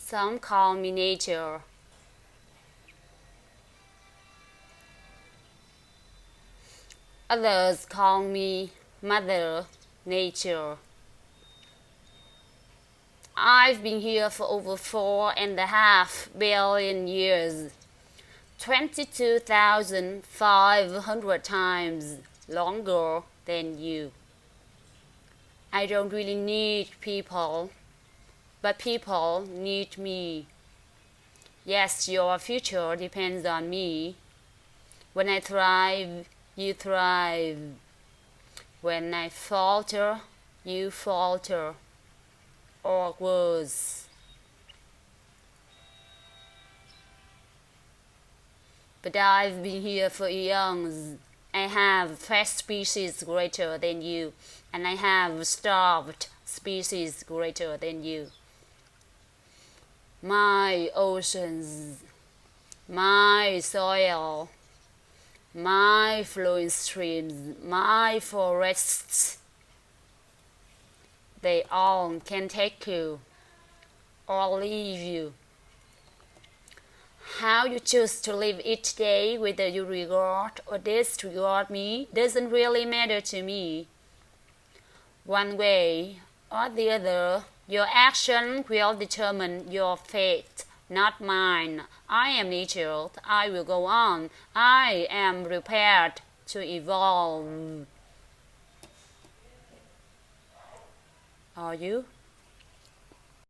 Some call me nature. Others call me Mother Nature. I've been here for over 4.5 billion years, 22,500 times longer than you. I don't really need people, but people need me. Yes, your future depends on me. When I thrive, you thrive. When I falter, you falter. Or worse. But I've been here for eons. I have fed species greater than you, and I have starved species greater than you. My oceans, my soil, my flowing streams, my forests, they all can take you or leave you. How you choose to live each day, whether you regard or disregard me, doesn't really matter to me. One way or the other, your action will determine your fate, not mine. I am nature. I will go on. I am prepared to evolve. Are you?